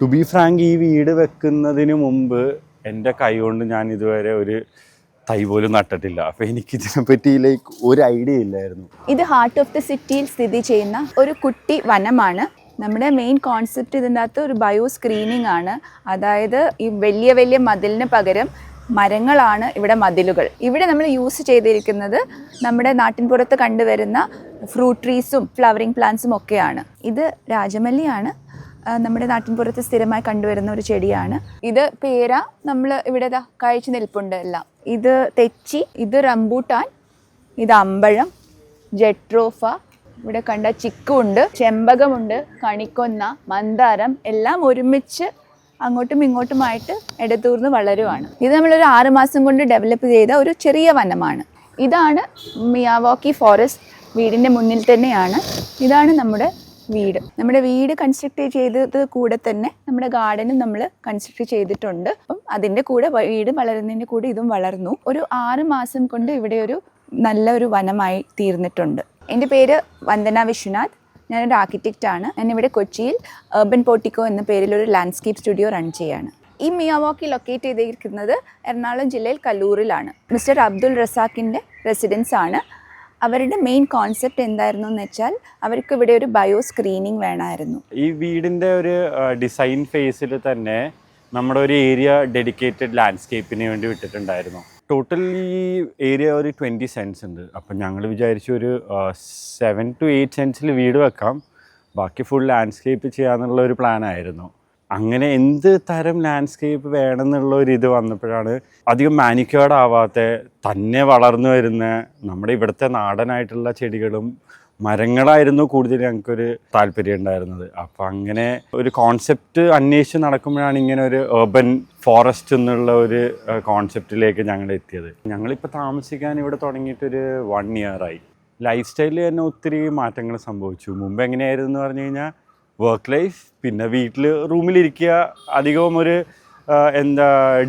To be frank, ഈ വീട് വെക്കുന്നതിന് മുമ്പ് എൻ്റെ കൈകൊണ്ട് ഞാൻ ഇതുവരെ ഒരു തൈ പോലും നട്ടിട്ടില്ല. അപ്പോൾ എനിക്കിതിനെപ്പറ്റി ഒരു ഐഡിയ ഇല്ലായിരുന്നു. ഇത് ഹാർട്ട് ഓഫ് ദി സിറ്റിയിൽ സ്ഥിതി ചെയ്യുന്ന ഒരു കുട്ടി വനമാണ്. നമ്മുടെ മെയിൻ കോൺസെപ്റ്റ് ഇതിൻ്റെ അകത്ത് ഒരു ബയോ സ്ക്രീനിങ് ആണ്. അതായത് ഈ വലിയ വലിയ മതിലിന് പകരം മരങ്ങളാണ് ഇവിടെ മതിലുകൾ. ഇവിടെ നമ്മൾ യൂസ് ചെയ്തിരിക്കുന്നത് നമ്മുടെ നാട്ടിൻപുറത്ത് കണ്ടുവരുന്ന ഫ്രൂട്ട് ട്രീസും ഫ്ലവറിങ് പ്ലാന്റ്സും ഒക്കെയാണ്. ഇത് രാജമല്ലിയാണ്, നമ്മുടെ നാട്ടിൻപുറത്ത് സ്ഥിരമായി കണ്ടുവരുന്ന ഒരു ചെടിയാണ്. ഇത് പേര നമ്മൾ ഇവിടെ കഴിച്ചു നിൽപ്പുണ്ട് എല്ലാം. ഇത് തെച്ചി, ഇത് റംബൂട്ടാൻ, ഇത് അമ്പഴം, ജെട്രോഫ, ഇവിടെ കണ്ട ചിക്കുണ്ട്, ചെമ്പകമുണ്ട്, കണിക്കൊന്ന, മന്ദാരം എല്ലാം ഒരുമിച്ച് അങ്ങോട്ടും ഇങ്ങോട്ടുമായിട്ട് ഇടതൂർന്ന് വളരുവാണ്. ഇത് നമ്മളൊരു 6 മാസം കൊണ്ട് ഡെവലപ്പ് ചെയ്ത ഒരു ചെറിയ വനമാണ്. ഇതാണ് മിയാവാക്കി ഫോറസ്റ്റ്. വീടിൻ്റെ മുന്നിൽ തന്നെയാണ്. ഇതാണ് നമ്മുടെ വീട് കൺസ്ട്രക്ട് ചെയ്തത് കൂടെ തന്നെ നമ്മുടെ ഗാർഡനും നമ്മൾ കൺസ്ട്രക്ട് ചെയ്തിട്ടുണ്ട്. അപ്പം അതിൻ്റെ കൂടെ വീട് വളരുന്നതിൻ്റെ കൂടെ ഇതും വളർന്നു. ഒരു 6 മാസം കൊണ്ട് ഇവിടെ ഒരു നല്ലൊരു വനമായി തീർന്നിട്ടുണ്ട്. എൻ്റെ പേര് വന്ദന വിശ്വനാഥ്. ഞാനൊരു ആർക്കിടെക്റ്റ് ആണ്. ഞാനിവിടെ കൊച്ചിയിൽ അർബൻ പോർട്ടിക്കോ എന്ന പേരിൽ ഒരു ലാൻഡ്സ്കേപ്പ് സ്റ്റുഡിയോ റൺ ചെയ്യാണ്. ഈ മിയാവാക്കി ലൊക്കേറ്റ് ചെയ്തിരിക്കുന്നത് എറണാകുളം ജില്ലയിൽ കല്ലൂരിലാണ്. മിസ്റ്റർ അബ്ദുൾ റസാഖിൻ്റെ റെസിഡൻസ് ആണ്. അവരുടെ മെയിൻ കോൺസെപ്റ്റ് എന്തായിരുന്നു എന്ന് വെച്ചാൽ അവർക്ക് ഇവിടെ ഒരു ബയോ സ്ക്രീനിങ് വേണമായിരുന്നു. ഈ വീടിൻ്റെ ഒരു ഡിസൈൻ ഫേസിൽ തന്നെ നമ്മുടെ ഒരു ഏരിയ ഡെഡിക്കേറ്റഡ് ലാൻഡ്സ്കേപ്പിന് വേണ്ടി വിട്ടിട്ടുണ്ടായിരുന്നു. ടോട്ടൽ ഈ ഏരിയ ഒരു 20 സെൻറ്റ്സ് ഉണ്ട്. അപ്പം ഞങ്ങൾ വിചാരിച്ചു ഒരു 7 to 8 സെൻറ്റ്സിൽ വീട് വെക്കാം, ബാക്കി ഫുൾ ലാൻഡ്സ്കേപ്പ് ചെയ്യാന്നുള്ള ഒരു പ്ലാനായിരുന്നു. അങ്ങനെ എന്ത് തരം ലാൻഡ്സ്കേപ്പ് വേണമെന്നുള്ള ഒരു ഇത് വന്നപ്പോഴാണ് അധികം മാനിക്യൂർഡ് ആവാത്ത തന്നെ വളർന്നു വരുന്ന നമ്മുടെ ഇവിടുത്തെ നാടനായിട്ടുള്ള ചെടികളും മരങ്ങളായിരുന്നു കൂടുതൽ ഞങ്ങൾക്കൊരു താല്പര്യം ഉണ്ടായിരുന്നത്. അപ്പം അങ്ങനെ ഒരു കോൺസെപ്റ്റ് അന്വേഷിച്ച് നടക്കുമ്പോഴാണ് ഇങ്ങനെ ഒരു urban ഫോറസ്റ്റ് എന്നുള്ള ഒരു കോൺസെപ്റ്റിലേക്ക് ഞങ്ങൾ എത്തിയത്. ഞങ്ങളിപ്പോൾ താമസിക്കാൻ ഇവിടെ തുടങ്ങിയിട്ടൊരു 1 year ആയി. ലൈഫ് സ്റ്റൈലിൽ തന്നെ ഒത്തിരി മാറ്റങ്ങൾ സംഭവിച്ചു. മുമ്പ് എങ്ങനെയായിരുന്നു എന്ന് പറഞ്ഞു കഴിഞ്ഞാൽ വർക്ക് ലൈഫ്, പിന്നെ വീട്ടിൽ റൂമിലിരിക്കുക, അധികവും ഒരു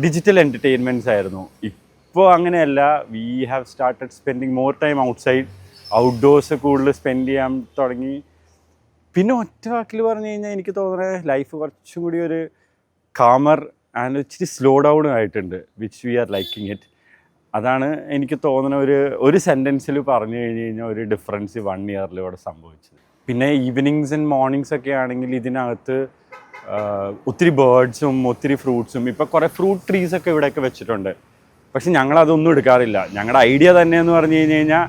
ഡിജിറ്റൽ എൻ്റർടൈൻമെൻറ്റ്സ് ആയിരുന്നു. ഇപ്പോൾ അങ്ങനെയല്ല. We have started spending more time outside, outdoors കൂടുതൽ സ്പെൻഡ് ചെയ്യാൻ തുടങ്ങി. പിന്നെ ഒറ്റ വാക്കിൽ പറഞ്ഞു കഴിഞ്ഞാൽ എനിക്ക് തോന്നുന്നത് ലൈഫ് കുറച്ചും കൂടി ഒരു കാമർ ആൻഡ് ഇച്ചിരി സ്ലോ ഡൗൺ ആയിട്ടുണ്ട്, which we are liking it. അതാണ് എനിക്ക് തോന്നുന്ന ഒരു സെൻറ്റൻസിൽ പറഞ്ഞു കഴിഞ്ഞ് കഴിഞ്ഞാൽ ഒരു ഡിഫറൻസ് 1 yearലൂടെ സംഭവിച്ചത്. പിന്നെ ഈവനിങ്സ് ആൻഡ് മോർണിംഗ്സ് ഒക്കെ ആണെങ്കിൽ ഇതിനകത്ത് ഒത്തിരി ബേർഡ്സും ഒത്തിരി ഫ്രൂട്ട്സും, ഇപ്പോൾ കുറേ ഫ്രൂട്ട് ട്രീസൊക്കെ ഇവിടെയൊക്കെ വെച്ചിട്ടുണ്ട്. പക്ഷെ ഞങ്ങളതൊന്നും എടുക്കാറില്ല. ഞങ്ങളുടെ ഐഡിയ തന്നെയെന്ന് പറഞ്ഞു കഴിഞ്ഞ് കഴിഞ്ഞാൽ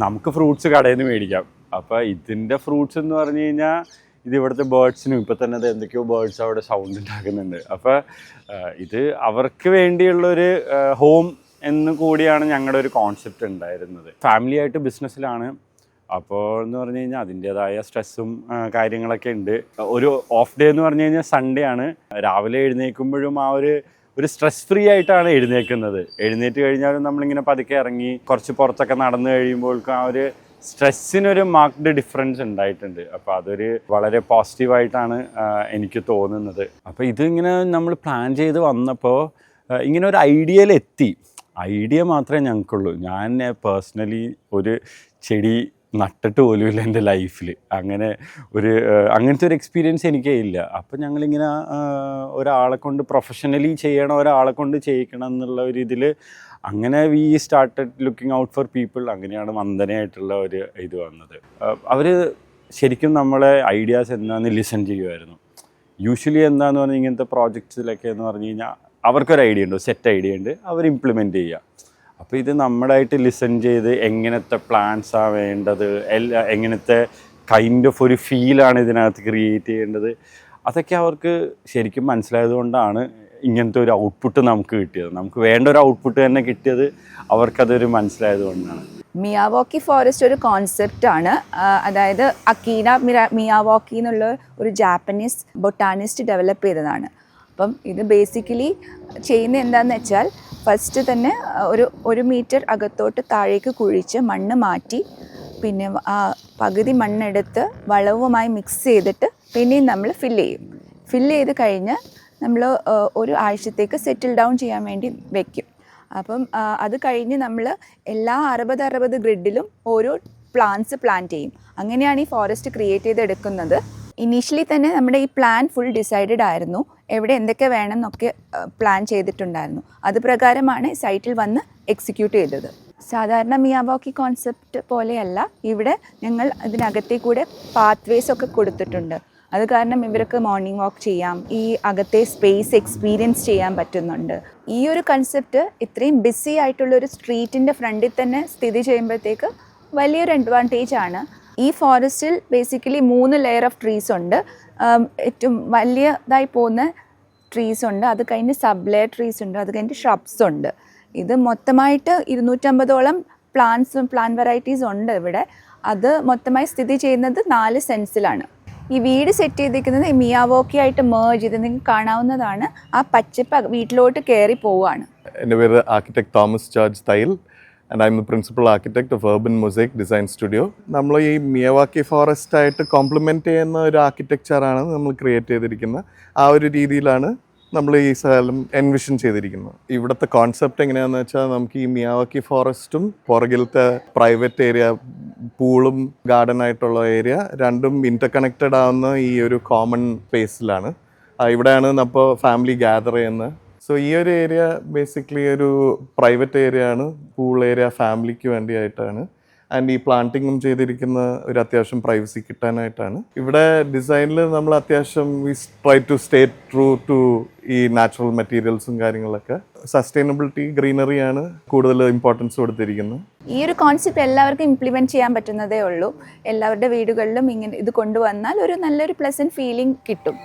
നമുക്ക് ഫ്രൂട്ട്സ് കടയിൽ നിന്ന് മേടിക്കാം. അപ്പോൾ ഇതിൻ്റെ ഫ്രൂട്ട്സ് എന്ന് പറഞ്ഞു കഴിഞ്ഞാൽ ഇത് ഇവിടുത്തെ ബേർഡ്സിനും ഇപ്പോൾ തന്നെ അത് എന്തൊക്കെയോ ബേർഡ്സ് അവിടെ സൗണ്ട് ഉണ്ടാക്കുന്നുണ്ട്. അപ്പോൾ ഇത് അവർക്ക് വേണ്ടിയുള്ളൊരു ഹോം എന്ന് കൂടിയാണ് ഞങ്ങളുടെ ഒരു കോൺസെപ്റ്റ് ഉണ്ടായിരുന്നത്. ഫാമിലി ആയിട്ട് ബിസിനസ്സിലാണ്. അപ്പോൾ എന്ന് പറഞ്ഞു കഴിഞ്ഞാൽ അതിൻ്റേതായ സ്ട്രെസ്സും കാര്യങ്ങളൊക്കെ ഉണ്ട്. ഒരു ഓഫ് ഡേ എന്ന് പറഞ്ഞു കഴിഞ്ഞാൽ സൺഡേ ആണ്. രാവിലെ എഴുന്നേൽക്കുമ്പോഴും ആ ഒരു സ്ട്രെസ് ഫ്രീ ആയിട്ടാണ് എഴുന്നേൽക്കുന്നത്. എഴുന്നേറ്റ് കഴിഞ്ഞാലും നമ്മളിങ്ങനെ പതുക്കെ ഇറങ്ങി കുറച്ച് പുറത്തൊക്കെ നടന്നു കഴിയുമ്പോഴേക്കും ആ ഒരു സ്ട്രെസ്സിനൊരു മാർക്ക്ഡ് ഡിഫറൻസ് ഉണ്ടായിട്ടുണ്ട്. അപ്പോൾ അതൊരു വളരെ പോസിറ്റീവായിട്ടാണ് എനിക്ക് തോന്നുന്നത്. അപ്പോൾ ഇതിങ്ങനെ നമ്മൾ പ്ലാൻ ചെയ്ത് വന്നപ്പോൾ ഇങ്ങനെ ഒരു ഐഡിയയിലെത്തി. ഐഡിയ മാത്രമേ ഞങ്ങൾക്കുള്ളൂ. ഞാൻ പേഴ്സണലി ഒരു ചെടി നട്ടിട്ട് പോലുമില്ല എൻ്റെ ലൈഫിൽ. അങ്ങനത്തെ ഒരു എക്സ്പീരിയൻസ് എനിക്കേ ഇല്ല. അപ്പം ഞങ്ങളിങ്ങനെ ഒരാളെ കൊണ്ട് പ്രൊഫഷണലി ചെയ്യണം, ഒരാളെ കൊണ്ട് ചെയ്യിക്കണം എന്നുള്ള ഒരു ഇതിൽ അങ്ങനെ we started looking out for people. അങ്ങനെയാണ് വന്ദനയായിട്ടുള്ള ഒരു ഇത് വന്നത്. അവർ ശരിക്കും നമ്മളെ ഐഡിയാസ് എന്താണെന്ന് ലിസൺ ചെയ്യുമായിരുന്നു. യൂഷ്വലി എന്താണെന്ന് പറഞ്ഞാൽ ഇങ്ങനത്തെ പ്രോജക്ട്സിലൊക്കെ എന്ന് പറഞ്ഞു കഴിഞ്ഞാൽ അവർക്കൊരു ഐഡിയ ഉണ്ട്, സെറ്റ് ഐഡിയ ഉണ്ട്, അവർ ഇംപ്ലിമെൻറ്റ് ചെയ്യുക. അപ്പോൾ ഇത് നമ്മളായിട്ട് ലിസൺ ചെയ്ത് എങ്ങനത്തെ പ്ലാൻസാണ് വേണ്ടത്, എങ്ങനത്തെ കൈൻഡ് ഓഫ് ഒരു ഫീലാണ് ഇതിനകത്ത് ക്രിയേറ്റ് ചെയ്യേണ്ടത്, അതൊക്കെ അവർക്ക് ശരിക്കും മനസ്സിലായതുകൊണ്ടാണ് ഇങ്ങനത്തെ ഒരു ഔട്ട്പുട്ട് നമുക്ക് കിട്ടിയത്. നമുക്ക് വേണ്ട ഒരു ഔട്ട്പുട്ട് തന്നെ കിട്ടിയത് അവർക്കതൊരു മനസ്സിലായതുകൊണ്ടാണ്. മിയാവാക്കി ഫോറസ്റ്റ് ഒരു കോൺസെപ്റ്റാണ്. അതായത് അക്കീന മിയാവാക്കി എന്നുള്ള ഒരു ജാപ്പനീസ് ബൊട്ടാനിസ്റ്റ് ഡെവലപ്പ് ചെയ്തതാണ്. അപ്പം ഇത് ബേസിക്കലി ചെയ്യുന്ന എന്താണെന്ന് വെച്ചാൽ ഫസ്റ്റ് തന്നെ ഒരു മീറ്റർ അകത്തോട്ട് താഴേക്ക് കുഴിച്ച് മണ്ണ് മാറ്റി, പിന്നെ ആ പകുതി മണ്ണെടുത്ത് വളവുമായി മിക്സ് ചെയ്തിട്ട് പിന്നെയും നമ്മൾ ഫില്ല് ചെയ്ത് കഴിഞ്ഞ് നമ്മൾ ഒരു ആഴ്ചത്തേക്ക് സെറ്റിൽ ഡൗൺ ചെയ്യാൻ വേണ്ടി വയ്ക്കും. അപ്പം അത് കഴിഞ്ഞ് നമ്മൾ എല്ലാ 60 ഗ്രിഡിലും ഓരോ പ്ലാന്റ്സ് പ്ലാന്റ് ചെയ്യും. അങ്ങനെയാണ് ഈ ഫോറസ്റ്റ് ക്രിയേറ്റ് ചെയ്തെടുക്കുന്നത്. ഇനീഷ്യലി തന്നെ നമ്മുടെ ഈ പ്ലാൻ ഫുൾ ഡിസൈഡഡ് ആയിരുന്നു. എവിടെ എന്തൊക്കെ വേണം എന്നൊക്കെ പ്ലാൻ ചെയ്തിട്ടുണ്ടായിരുന്നു. അത് പ്രകാരമാണ് സൈറ്റിൽ വന്ന് എക്സിക്യൂട്ട് ചെയ്തത്. സാധാരണ മിയാവാക്കി കോൺസെപ്റ്റ് പോലെയല്ല, ഇവിടെ ഞങ്ങൾ ഇതിനകത്തേ കൂടെ പാത്വേസ് ഒക്കെ കൊടുത്തിട്ടുണ്ട്. അത് കാരണം ഇവർക്ക് മോർണിംഗ് വാക്ക് ചെയ്യാം, ഈ അകത്തെ സ്പേസ് എക്സ്പീരിയൻസ് ചെയ്യാൻ പറ്റുന്നുണ്ട്. ഈ ഒരു കൺസെപ്റ്റ് ഇത്രയും ബിസി ആയിട്ടുള്ളൊരു സ്ട്രീറ്റിൻ്റെ ഫ്രണ്ടിൽ തന്നെ സ്ഥിതി ചെയ്യുമ്പോഴത്തേക്ക് വലിയൊരു അഡ്വാൻറ്റേജ് ആണ്. ഈ ഫോറസ്റ്റിൽ ബേസിക്കലി 3 ലെയർ ഓഫ് ട്രീസ് ഉണ്ട്. ഏറ്റവും വലിയതായി പോകുന്ന ട്രീസ് ഉണ്ട്, അത് കഴിഞ്ഞ് സബ് ലെയർ ട്രീസ് ഉണ്ട്, അത് കഴിഞ്ഞ് ഷ്രബ്സ് ഉണ്ട്. ഇത് മൊത്തമായിട്ട് 250ഓളം പ്ലാന്റ് വെറൈറ്റീസ് ഉണ്ട് ഇവിടെ. അത് മൊത്തമായി സ്ഥിതി ചെയ്യുന്നത് 4 സെൻസിലാണ്. ഈ വീട് സെറ്റ് ചെയ്തിരിക്കുന്നത് മിയാവോക്കി ആയിട്ട് മേർജ് ചെയ്ത് നിങ്ങൾക്ക് കാണാവുന്നതാണ്. ആ പച്ചപ്പ് വീട്ടിലോട്ട് കയറി പോവുകയാണ്. എൻ്റെ പേര് ആർക്കിടെക്ട് തോമസ് ജോർജ് തയ്യൽ and I M the principal architect of Urban Mosaic design studio. നമ്മൾ ഈ മിയാവാക്കി ഫോറസ്റ്റ് ആയിട്ട് കോംപ്ലിമെൻറ്റ് ചെയ്യുന്ന ഒരു ആർക്കിടെക്ചറാണ് നമ്മൾ ക്രിയേറ്റ് ചെയ്തിരിക്കുന്നത്. ആ ഒരു രീതിയിലാണ് നമ്മൾ ഈ സ്ഥലം എൻവിഷൻ ചെയ്തിരിക്കുന്നത്. ഇവിടുത്തെ കോൺസെപ്റ്റ് എങ്ങനെയാണെന്ന് വെച്ചാൽ നമുക്ക് ഈ മിയാവാക്കി ഫോറസ്റ്റും പുറകിലത്തെ പ്രൈവറ്റ് ഏരിയ പൂളും ഗാർഡൻ ആയിട്ടുള്ള ഏരിയ രണ്ടും ഇൻ്റർകണക്റ്റഡ് ആവുന്ന ഈ ഒരു കോമൺ സ്പേസിലാണ്. ഇവിടെയാണ് അപ്പോൾ ഫാമിലി ഗ്യാദർ ചെയ്യുന്നത്. സോ ഈ ഒരു ഏരിയ ബേസിക്കലി ഒരു പ്രൈവറ്റ് ഏരിയ ആണ്, പൂൾ ഏരിയ ഫാമിലിക്ക് വേണ്ടിയായിട്ടാണ്. ആൻഡ് ഈ പ്ലാന്റിങ്ങും ചെയ്തിരിക്കുന്ന ഒരു അത്യാവശ്യം പ്രൈവസി കിട്ടാനായിട്ടാണ്. ഇവിടെ ഡിസൈനിൽ നമ്മൾ അത്യാവശ്യം we try to stay true to ഈ നാച്ചുറൽ മെറ്റീരിയൽസും കാര്യങ്ങളൊക്കെ. സസ്റ്റൈനബിലിറ്റി, ഗ്രീനറിയാണ് കൂടുതൽ ഇമ്പോർട്ടൻസ് കൊടുത്തിരിക്കുന്നത്. ഈ ഒരു കോൺസെപ്റ്റ് എല്ലാവർക്കും ഇംപ്ലിമെൻറ്റ് ചെയ്യാൻ പറ്റുന്നതേ ഉള്ളൂ. എല്ലാവരുടെ വീടുകളിലും ഇങ്ങനെ ഇത് കൊണ്ടുവന്നാൽ ഒരു നല്ലൊരു പ്ലസൻറ്റ് ഫീലിംഗ് കിട്ടും.